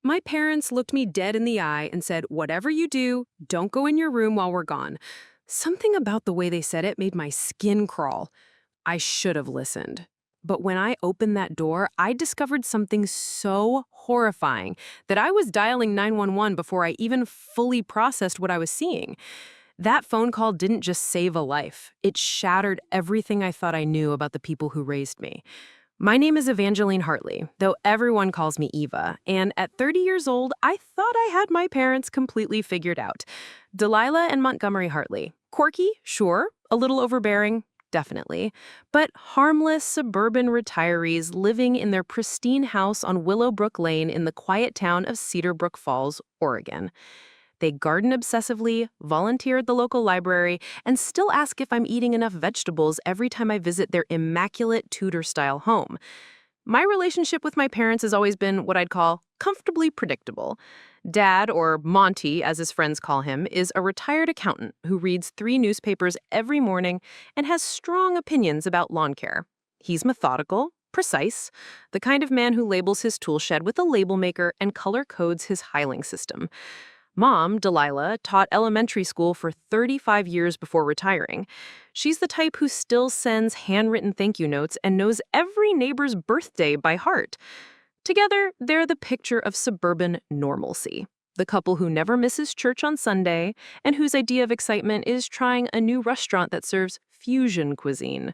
My parents looked me dead in the eye and said, "Whatever you do, don't go in your room while we're gone." Something about the way they said it made my skin crawl. I should have listened. But when I opened that door, I discovered something so horrifying that I was dialing 911 before I even fully processed what I was seeing. That phone call didn't just save a life. It shattered everything I thought I knew about the people who raised me. My name is Evangeline Hartley, though everyone calls me Eva, and at 30 years old, I thought I had my parents completely figured out. Delilah and Montgomery Hartley. Quirky, sure. A little overbearing, definitely. But harmless suburban retirees living in their pristine house on Willowbrook Lane in the quiet town of Cedarbrook Falls, Oregon. They garden obsessively, volunteer at the local library, and still ask if I'm eating enough vegetables every time I visit their immaculate Tudor-style home. My relationship with my parents has always been what I'd call comfortably predictable. Dad, or Monty as his friends call him, is a retired accountant who reads 3 newspapers every morning and has strong opinions about lawn care. He's methodical, precise, the kind of man who labels his tool shed with a label maker and color codes his hiling system. Mom, Delilah, taught elementary school for 35 years before retiring. She's the type who still sends handwritten thank you notes and knows every neighbor's birthday by heart. Together, they're the picture of suburban normalcy. The couple who never misses church on Sunday and whose idea of excitement is trying a new restaurant that serves fusion cuisine.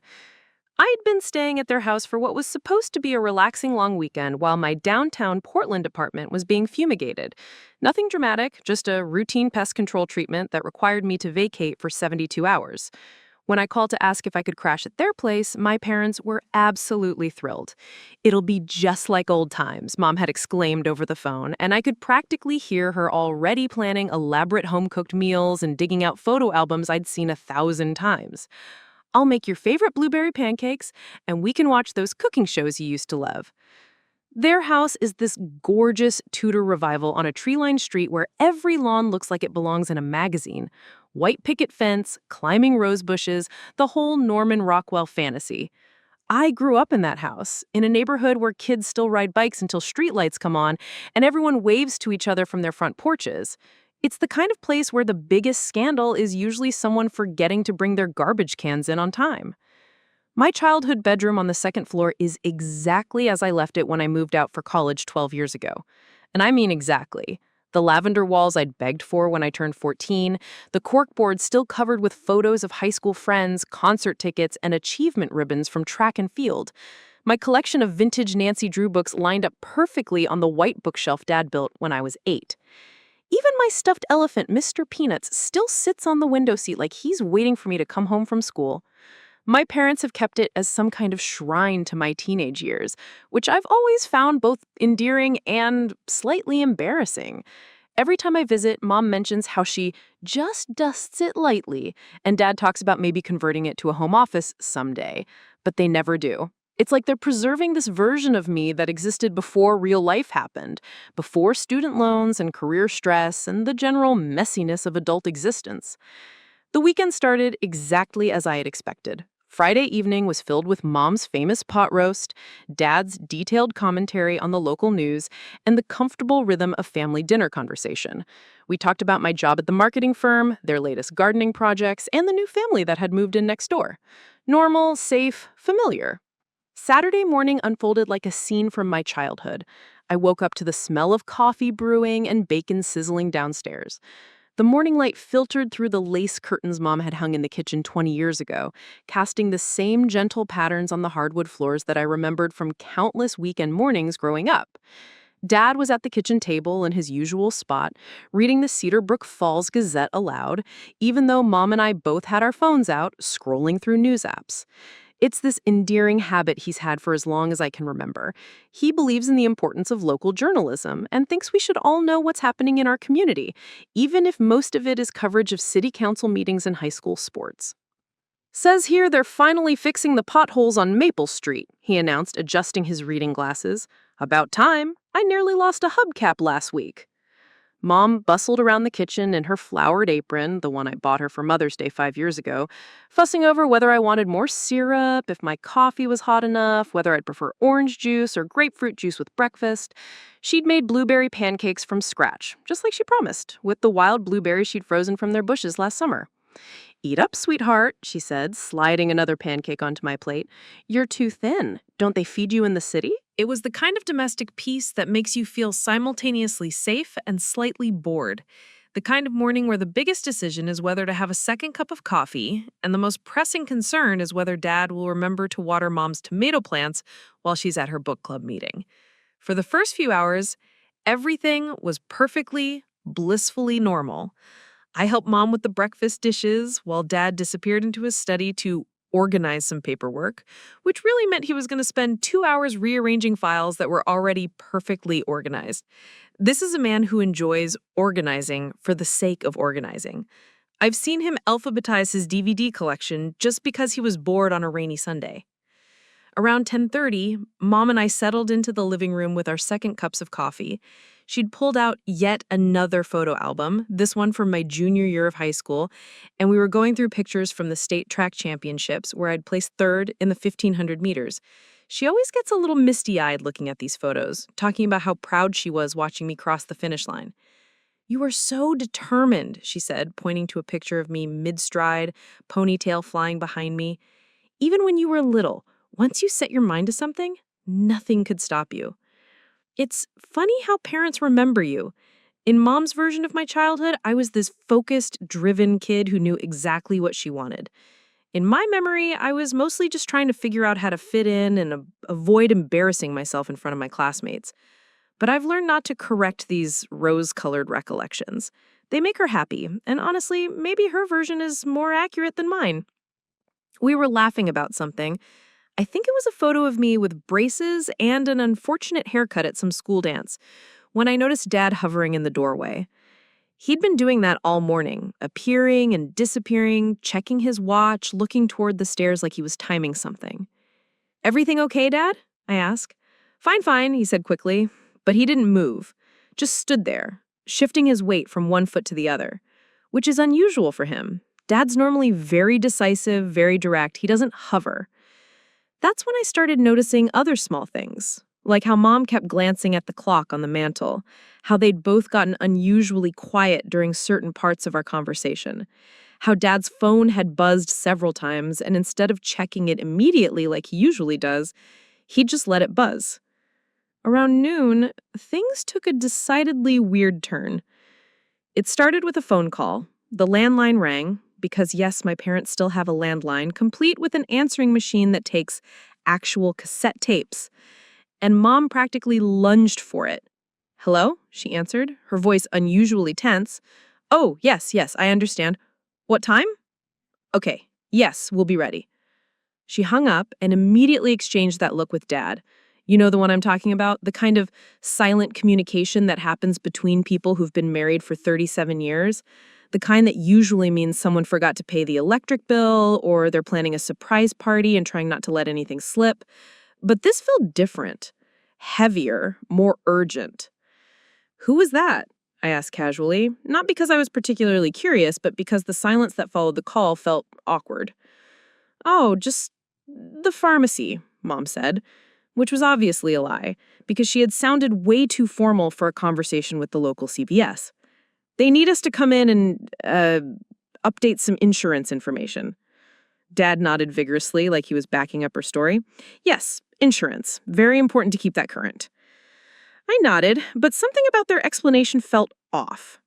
I'd been staying at their house for what was supposed to be a relaxing long weekend while my downtown Portland apartment was being fumigated. Nothing dramatic, just a routine pest control treatment that required me to vacate for 72 hours. When I called to ask if I could crash at their place, my parents were absolutely thrilled. "It'll be just like old times," Mom had exclaimed over the phone, and I could practically hear her already planning elaborate home-cooked meals and digging out photo albums I'd seen 1,000 times. "I'll make your favorite blueberry pancakes, and we can watch those cooking shows you used to love." Their house is this gorgeous Tudor revival on a tree-lined street where every lawn looks like it belongs in a magazine. White picket fence, climbing rose bushes, the whole Norman Rockwell fantasy. I grew up in that house, in a neighborhood where kids still ride bikes until streetlights come on, and everyone waves to each other from their front porches. It's the kind of place where the biggest scandal is usually someone forgetting to bring their garbage cans in on time. My childhood bedroom on the second floor is exactly as I left it when I moved out for college 12 years ago. And I mean exactly. The lavender walls I'd begged for when I turned 14, the corkboard still covered with photos of high school friends, concert tickets, and achievement ribbons from track and field. My collection of vintage Nancy Drew books lined up perfectly on the white bookshelf Dad built when I was 8. Even my stuffed elephant, Mr. Peanuts, still sits on the window seat like he's waiting for me to come home from school. My parents have kept it as some kind of shrine to my teenage years, which I've always found both endearing and slightly embarrassing. Every time I visit, Mom mentions how she just dusts it lightly, and Dad talks about maybe converting it to a home office someday, but they never do. It's like they're preserving this version of me that existed before real life happened, before student loans and career stress and the general messiness of adult existence. The weekend started exactly as I had expected. Friday evening was filled with Mom's famous pot roast, Dad's detailed commentary on the local news, and the comfortable rhythm of family dinner conversation. We talked about my job at the marketing firm, their latest gardening projects, and the new family that had moved in next door. Normal, safe, familiar. Saturday morning unfolded like a scene from my childhood. I woke up to the smell of coffee brewing and bacon sizzling downstairs. The morning light filtered through the lace curtains Mom had hung in the kitchen 20 years ago, casting the same gentle patterns on the hardwood floors that I remembered from countless weekend mornings growing up. Dad was at the kitchen table in his usual spot, reading the Cedarbrook Falls Gazette aloud, even though Mom and I both had our phones out, scrolling through news apps. It's this endearing habit he's had for as long as I can remember. He believes in the importance of local journalism and thinks we should all know what's happening in our community, even if most of it is coverage of city council meetings and high school sports. "Says here they're finally fixing the potholes on Maple Street," he announced, adjusting his reading glasses. "About time. I nearly lost a hubcap last week." Mom bustled around the kitchen in her flowered apron, the one I bought her for Mother's Day 5 years ago, fussing over whether I wanted more syrup, if my coffee was hot enough, whether I'd prefer orange juice or grapefruit juice with breakfast. She'd made blueberry pancakes from scratch, just like she promised, with the wild blueberries she'd frozen from their bushes last summer. "Eat up, sweetheart," she said, sliding another pancake onto my plate. "You're too thin. Don't they feed you in the city?" It was the kind of domestic peace that makes you feel simultaneously safe and slightly bored. The kind of morning where the biggest decision is whether to have a second cup of coffee, and the most pressing concern is whether Dad will remember to water Mom's tomato plants while she's at her book club meeting. For the first few hours, everything was perfectly, blissfully normal. I helped Mom with the breakfast dishes while Dad disappeared into his study to organize some paperwork, which really meant he was going to spend 2 hours rearranging files that were already perfectly organized. This is a man who enjoys organizing for the sake of organizing. I've seen him alphabetize his DVD collection just because he was bored on a rainy Sunday. Around 10:30, Mom and I settled into the living room with our second cups of coffee. She'd pulled out yet another photo album, this one from my junior year of high school, and we were going through pictures from the state track championships where I'd placed third in the 1,500 meters. She always gets a little misty-eyed looking at these photos, talking about how proud she was watching me cross the finish line. "You are so determined," she said, pointing to a picture of me mid-stride, ponytail flying behind me. "Even when you were little, once you set your mind to something, nothing could stop you." It's funny how parents remember you. In Mom's version of my childhood, I was this focused, driven kid who knew exactly what she wanted. In my memory, I was mostly just trying to figure out how to fit in and avoid embarrassing myself in front of my classmates. But I've learned not to correct these rose-colored recollections. They make her happy, and honestly, maybe her version is more accurate than mine. We were laughing about something. I think it was a photo of me with braces and an unfortunate haircut at some school dance, when I noticed Dad hovering in the doorway. He'd been doing that all morning, appearing and disappearing, checking his watch, looking toward the stairs like he was timing something. "Everything okay, Dad?" I asked. "Fine, fine," he said quickly, but he didn't move, just stood there, shifting his weight from one foot to the other, which is unusual for him. Dad's normally very decisive, very direct. He doesn't hover. That's when I started noticing other small things, like how Mom kept glancing at the clock on the mantel, how they'd both gotten unusually quiet during certain parts of our conversation, how Dad's phone had buzzed several times, and instead of checking it immediately like he usually does, he'd just let it buzz. Around noon, things took a decidedly weird turn. It started with a phone call. The landline rang, because yes, my parents still have a landline, complete with an answering machine that takes actual cassette tapes. And Mom practically lunged for it. "Hello?" she answered, her voice unusually tense. "Oh, yes, I understand. What time?" "Okay, yes, we'll be ready." She hung up and immediately exchanged that look with Dad. You know the one I'm talking about? The kind of silent communication that happens between people who've been married for 37 years. The kind that usually means someone forgot to pay the electric bill or they're planning a surprise party and trying not to let anything slip. But this felt different, heavier, more urgent. "Who was that?" I asked casually, not because I was particularly curious, but because the silence that followed the call felt awkward. "Oh, just the pharmacy," Mom said, which was obviously a lie, because she had sounded way too formal for a conversation with the local CVS. "They need us to come in and update some insurance information." Dad nodded vigorously like he was backing up her story. "Yes, insurance. Very important to keep that current." I nodded, but something about their explanation felt off.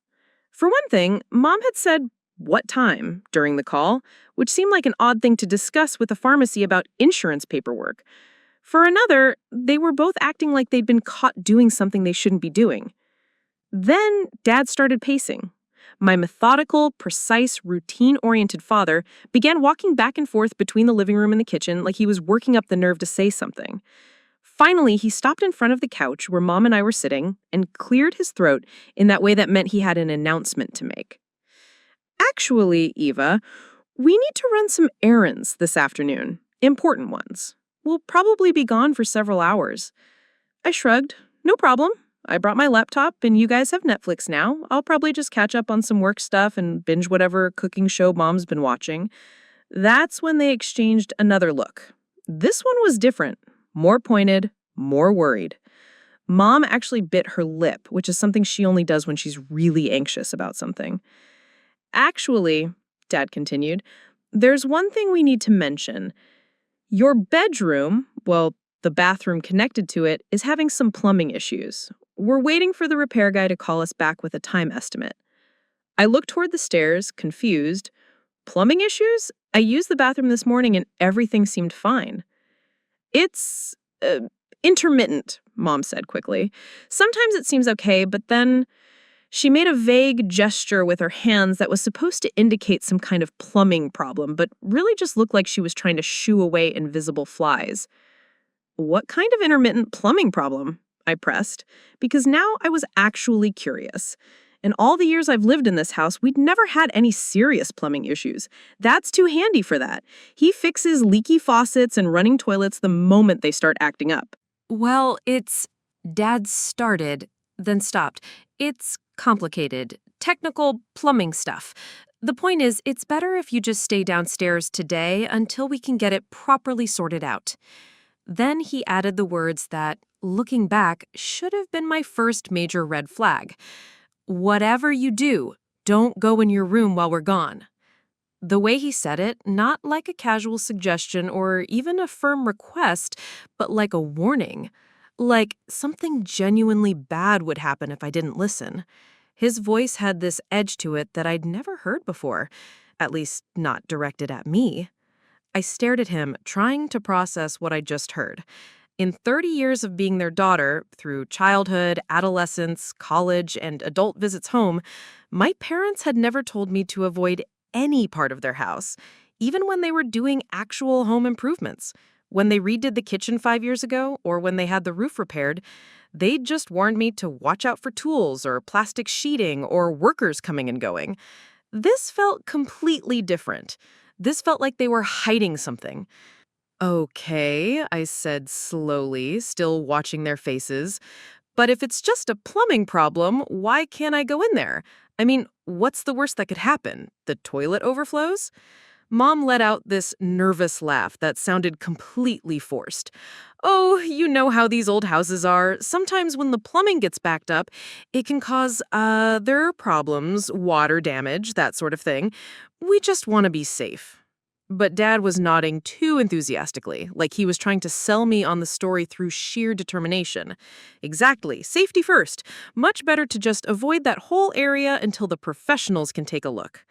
For one thing, Mom had said, "What time?" during the call, which seemed like an odd thing to discuss with a pharmacy about insurance paperwork. For another, they were both acting like they'd been caught doing something they shouldn't be doing. Then Dad started pacing. My methodical, precise, routine-oriented father began walking back and forth between the living room and the kitchen like he was working up the nerve to say something. Finally, he stopped in front of the couch where Mom and I were sitting and cleared his throat in that way that meant he had an announcement to make. "Actually, Eva, we need to run some errands this afternoon. Important ones. We'll probably be gone for several hours." I shrugged. "No problem. I brought my laptop, and you guys have Netflix now. I'll probably just catch up on some work stuff and binge whatever cooking show Mom's been watching." That's when they exchanged another look. This one was different, more pointed, more worried. Mom actually bit her lip, which is something she only does when she's really anxious about something. "Actually," Dad continued, "there's one thing we need to mention. Your bedroom, well, the bathroom connected to it, is having some plumbing issues. We're waiting for the repair guy to call us back with a time estimate." I looked toward the stairs, confused. "Plumbing issues? I used the bathroom this morning and everything seemed fine." "It's intermittent," Mom said quickly. "Sometimes it seems okay, but then..." She made a vague gesture with her hands that was supposed to indicate some kind of plumbing problem, but really just looked like she was trying to shoo away invisible flies. "What kind of intermittent plumbing problem?" I pressed, because now I was actually curious. In all the years I've lived in this house, we'd never had any serious plumbing issues. Dad's too handy for that. He fixes leaky faucets and running toilets the moment they start acting up. Well, Dad started, then stopped. It's complicated, technical plumbing stuff. The point is, it's better if you just stay downstairs today until we can get it properly sorted out. Then he added the words that, looking back, should have been my first major red flag. "Whatever you do, don't go in your room while we're gone." The way he said it, not like a casual suggestion or even a firm request, but like a warning. Like something genuinely bad would happen if I didn't listen. His voice had this edge to it that I'd never heard before, at least not directed at me. I stared at him, trying to process what I just heard. In 30 years of being their daughter, through childhood, adolescence, college, and adult visits home, my parents had never told me to avoid any part of their house, even when they were doing actual home improvements. When they redid the kitchen 5 years ago, or when they had the roof repaired, they'd just warned me to watch out for tools or plastic sheeting or workers coming and going. This felt completely different. This felt like they were hiding something. "Okay," I said slowly, still watching their faces. "But if it's just a plumbing problem, why can't I go in there? I mean, what's the worst that could happen? The toilet overflows?" Mom let out this nervous laugh that sounded completely forced. "Oh, you know how these old houses are. Sometimes when the plumbing gets backed up, it can cause other problems, water damage, that sort of thing. We just want to be safe." But Dad was nodding too enthusiastically, like he was trying to sell me on the story through sheer determination. "Exactly. Safety first. Much better to just avoid that whole area until the professionals can take a look."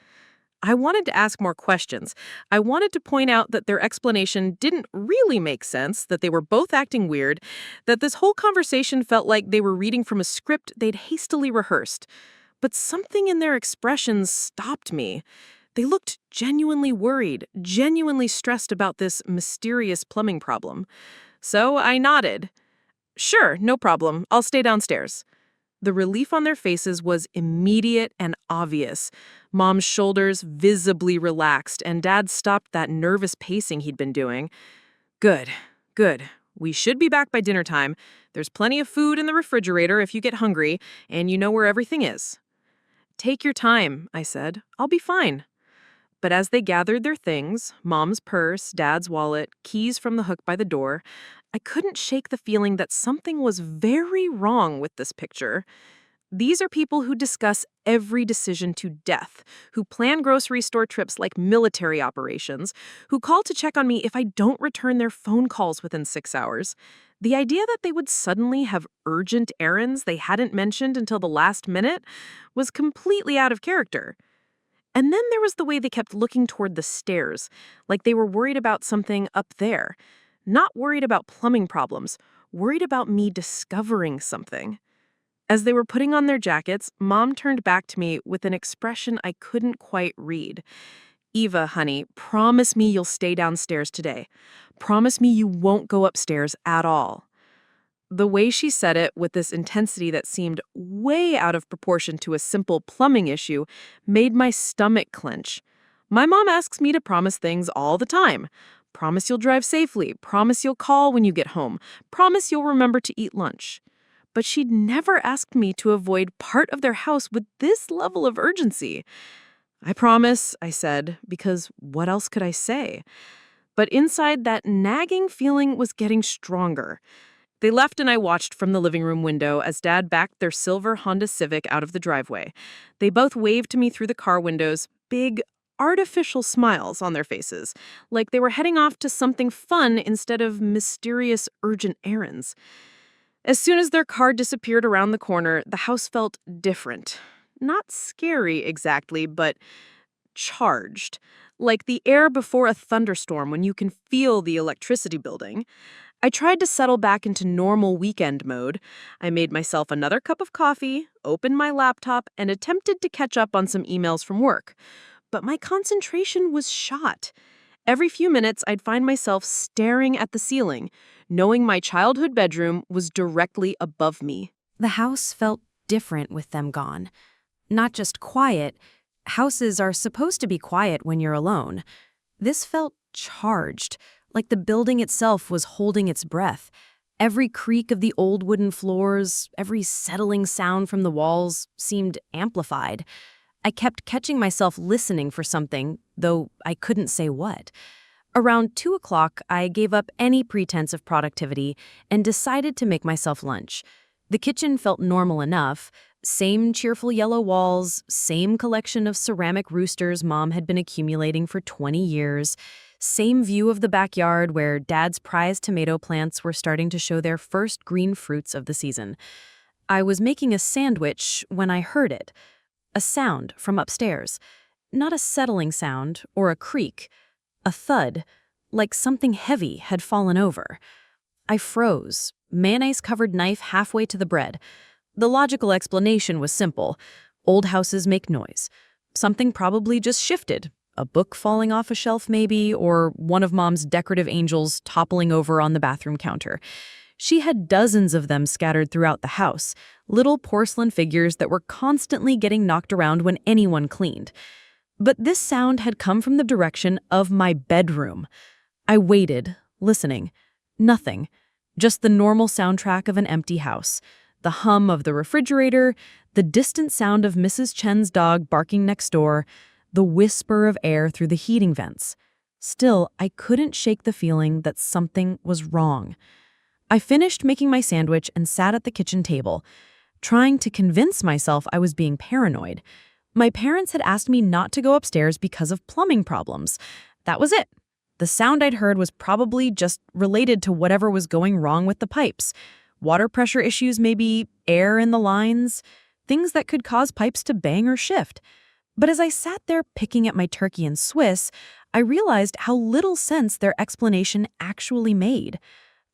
I wanted to ask more questions. I wanted to point out that their explanation didn't really make sense, that they were both acting weird, that this whole conversation felt like they were reading from a script they'd hastily rehearsed. But something in their expressions stopped me. They looked genuinely worried, genuinely stressed about this mysterious plumbing problem. So I nodded. "Sure, no problem. I'll stay downstairs." The relief on their faces was immediate and obvious. Mom's shoulders visibly relaxed, and Dad stopped that nervous pacing he'd been doing. "Good, good. We should be back by dinner time. There's plenty of food in the refrigerator if you get hungry, and you know where everything is." "Take your time," I said. "I'll be fine." But as they gathered their things, Mom's purse, Dad's wallet, keys from the hook by the door, I couldn't shake the feeling that something was very wrong with this picture. These are people who discuss every decision to death, who plan grocery store trips like military operations, who call to check on me if I don't return their phone calls within 6 hours. The idea that they would suddenly have urgent errands they hadn't mentioned until the last minute was completely out of character. And then there was the way they kept looking toward the stairs, like they were worried about something up there. Not worried about plumbing problems, worried about me discovering something. As they were putting on their jackets, Mom turned back to me with an expression I couldn't quite read. "Eva, honey, promise me you'll stay downstairs today. Promise me you won't go upstairs at all." The way she said it, with this intensity that seemed way out of proportion to a simple plumbing issue, made my stomach clench. My mom asks me to promise things all the time. Promise you'll drive safely. Promise you'll call when you get home. Promise you'll remember to eat lunch. but she'd never asked me to avoid part of their house with this level of urgency. "I promise," I said, because what else could I say? But inside, that nagging feeling was getting stronger. They left and I watched from the living room window as Dad backed their silver Honda Civic out of the driveway. They both waved to me through the car windows, big, artificial smiles on their faces, like they were heading off to something fun instead of mysterious, urgent errands. As soon as their car disappeared around the corner, the house felt different. Not scary exactly, but charged. Like the air before a thunderstorm when you can feel the electricity building. I tried to settle back into normal weekend mode. I made myself another cup of coffee, opened my laptop, and attempted to catch up on some emails from work. But my concentration was shot. Every few minutes, I'd find myself staring at the ceiling, knowing my childhood bedroom was directly above me. The house felt different with them gone. Not just quiet. Houses are supposed to be quiet when you're alone. This felt charged, like the building itself was holding its breath. Every creak of the old wooden floors, every settling sound from the walls seemed amplified. I kept catching myself listening for something, though I couldn't say what. Around 2 o'clock, I gave up any pretense of productivity and decided to make myself lunch. The kitchen felt normal enough. Same cheerful yellow walls, same collection of ceramic roosters Mom had been accumulating for 20 years, same view of the backyard where Dad's prized tomato plants were starting to show their first green fruits of the season. I was making a sandwich when I heard it. A sound from upstairs. Not a settling sound or a creak. A thud, like something heavy had fallen over. I froze, mayonnaise-covered knife halfway to the bread. The logical explanation was simple. Old houses make noise. Something probably just shifted. A book falling off a shelf maybe, or one of Mom's decorative angels toppling over on the bathroom counter. She had dozens of them scattered throughout the house, little porcelain figures that were constantly getting knocked around when anyone cleaned. But this sound had come from the direction of my bedroom. I waited, listening. Nothing. Just the normal soundtrack of an empty house. The hum of the refrigerator, the distant sound of Mrs. Chen's dog barking next door, the whisper of air through the heating vents. Still, I couldn't shake the feeling that something was wrong. I finished making my sandwich and sat at the kitchen table, trying to convince myself I was being paranoid. My parents had asked me not to go upstairs because of plumbing problems. That was it. The sound I'd heard was probably just related to whatever was going wrong with the pipes. Water pressure issues maybe, air in the lines, things that could cause pipes to bang or shift. But as I sat there picking at my turkey and Swiss, I realized how little sense their explanation actually made.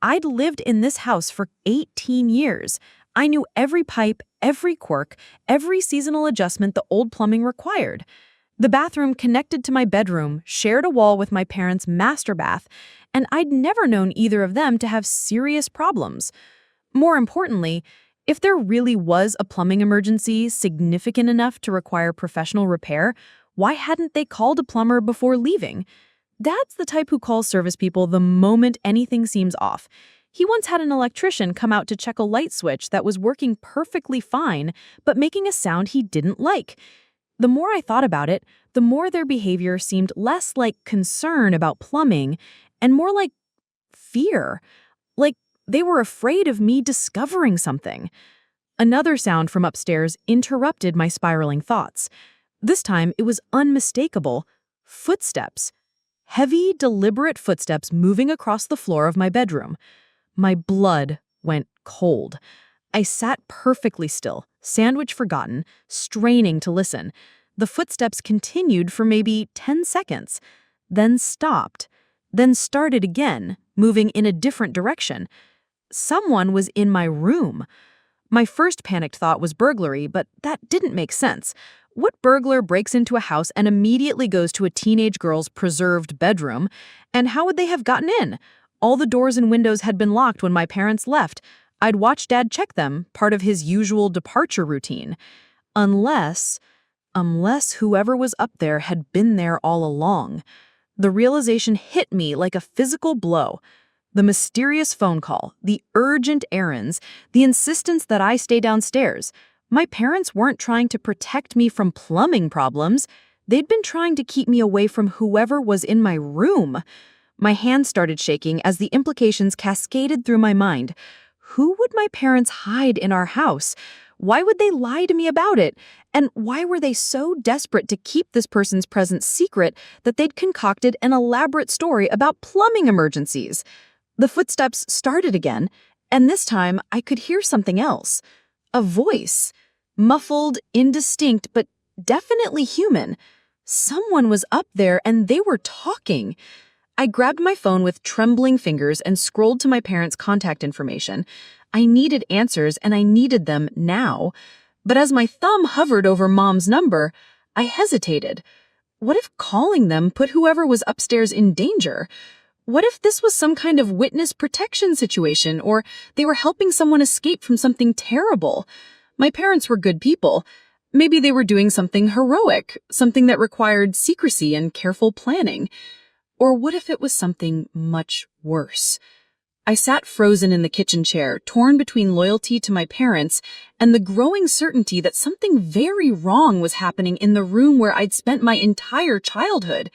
I'd lived in this house for 18 years. I knew every pipe, every quirk, every seasonal adjustment the old plumbing required. The bathroom connected to my bedroom, shared a wall with my parents' master bath, and I'd never known either of them to have serious problems. More importantly, if there really was a plumbing emergency significant enough to require professional repair, why hadn't they called a plumber before leaving? Dad's the type who calls service people the moment anything seems off. He once had an electrician come out to check a light switch that was working perfectly fine, but making a sound he didn't like. The more I thought about it, the more their behavior seemed less like concern about plumbing and more like fear. Like they were afraid of me discovering something. Another sound from upstairs interrupted my spiraling thoughts. This time, it was unmistakable. Footsteps. Heavy, deliberate footsteps moving across the floor of my bedroom. My blood went cold. I sat perfectly still, sandwich forgotten, straining to listen. The footsteps continued for maybe 10 seconds, then stopped, then started again, moving in a different direction. Someone was in my room. My first panicked thought was burglary, but that didn't make sense. What burglar breaks into a house and immediately goes to a teenage girl's preserved bedroom? And how would they have gotten in? All the doors and windows had been locked when my parents left. I'd watched Dad check them, part of his usual departure routine. Unless whoever was up there had been there all along. The realization hit me like a physical blow. The mysterious phone call, the urgent errands, the insistence that I stay downstairs. My parents weren't trying to protect me from plumbing problems. They'd been trying to keep me away from whoever was in my room. My hands started shaking as the implications cascaded through my mind. Who would my parents hide in our house? Why would they lie to me about it? And why were they so desperate to keep this person's presence secret that they'd concocted an elaborate story about plumbing emergencies? The footsteps started again, and this time I could hear something else. A voice. Muffled, indistinct, but definitely human. Someone was up there and they were talking. I grabbed my phone with trembling fingers and scrolled to my parents' contact information. I needed answers and I needed them now. But as my thumb hovered over Mom's number, I hesitated. What if calling them put whoever was upstairs in danger? What if this was some kind of witness protection situation, or they were helping someone escape from something terrible? My parents were good people. Maybe they were doing something heroic, something that required secrecy and careful planning. Or what if it was something much worse? I sat frozen in the kitchen chair, torn between loyalty to my parents and the growing certainty that something very wrong was happening in the room where I'd spent my entire childhood.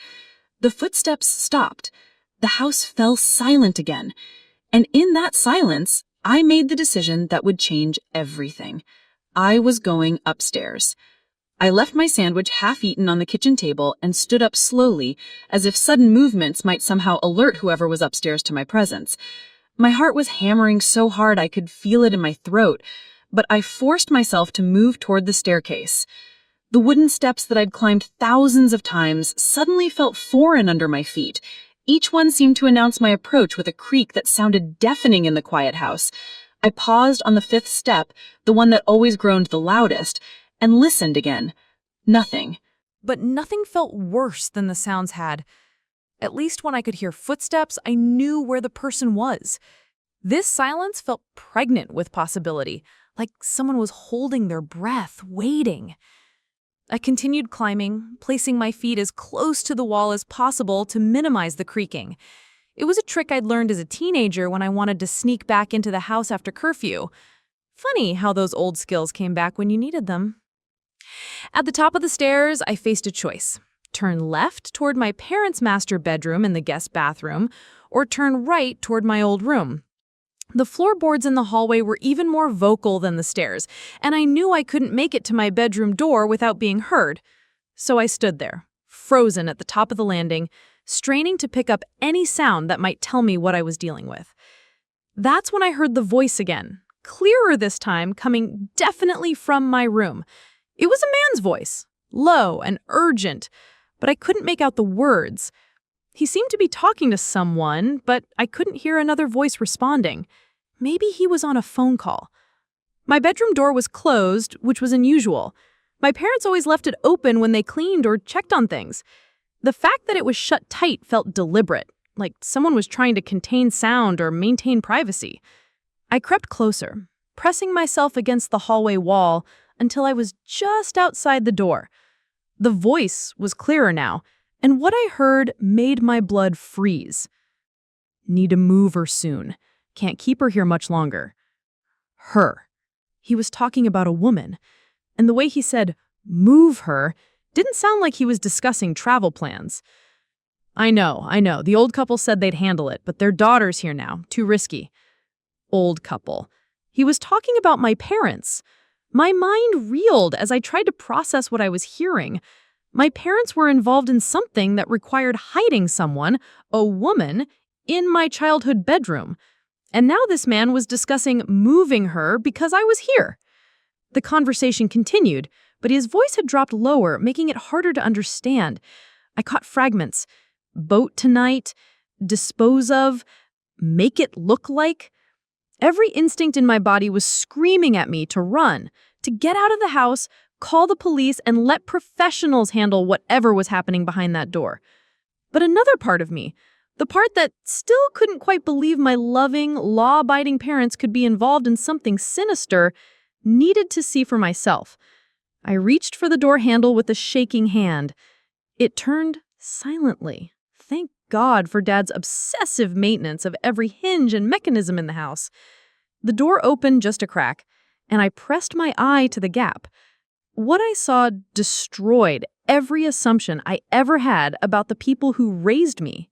The footsteps stopped. The house fell silent again. And in that silence, I made the decision that would change everything. I was going upstairs. I left my sandwich half-eaten on the kitchen table and stood up slowly, as if sudden movements might somehow alert whoever was upstairs to my presence. My heart was hammering so hard I could feel it in my throat, but I forced myself to move toward the staircase. The wooden steps that I'd climbed thousands of times suddenly felt foreign under my feet. Each one seemed to announce my approach with a creak that sounded deafening in the quiet house. I paused on the fifth step, the one that always groaned the loudest, and listened again. Nothing. But nothing felt worse than the sounds had. At least when I could hear footsteps, I knew where the person was. This silence felt pregnant with possibility, like someone was holding their breath, waiting. I continued climbing, placing my feet as close to the wall as possible to minimize the creaking. It was a trick I'd learned as a teenager when I wanted to sneak back into the house after curfew. Funny how those old skills came back when you needed them. At the top of the stairs, I faced a choice. Turn left toward my parents' master bedroom and the guest bathroom, or turn right toward my old room. The floorboards in the hallway were even more vocal than the stairs, and I knew I couldn't make it to my bedroom door without being heard. So I stood there, frozen at the top of the landing, straining to pick up any sound that might tell me what I was dealing with. That's when I heard the voice again, clearer this time, coming definitely from my room. It was a man's voice, low and urgent, but I couldn't make out the words. He seemed to be talking to someone, but I couldn't hear another voice responding. Maybe he was on a phone call. My bedroom door was closed, which was unusual. My parents always left it open when they cleaned or checked on things. The fact that it was shut tight felt deliberate, like someone was trying to contain sound or maintain privacy. I crept closer, pressing myself against the hallway wall until I was just outside the door. The voice was clearer now, and what I heard made my blood freeze. Need to move her soon. Can't keep her here much longer. Her. He was talking about a woman, and the way he said, move her, didn't sound like he was discussing travel plans. I know. The old couple said they'd handle it, but their daughter's here now. Too risky. Old couple. He was talking about my parents. My mind reeled as I tried to process what I was hearing. My parents were involved in something that required hiding someone, a woman, in my childhood bedroom. And now this man was discussing moving her because I was here. The conversation continued, but his voice had dropped lower, making it harder to understand. I caught fragments. Boat tonight, dispose of, make it look like. Every instinct in my body was screaming at me to run, to get out of the house, call the police, and let professionals handle whatever was happening behind that door. But another part of me, the part that still couldn't quite believe my loving, law-abiding parents could be involved in something sinister, needed to see for myself. I reached for the door handle with a shaking hand. It turned silently, thank God for Dad's obsessive maintenance of every hinge and mechanism in the house. The door opened just a crack, and I pressed my eye to the gap. What I saw destroyed every assumption I ever had about the people who raised me.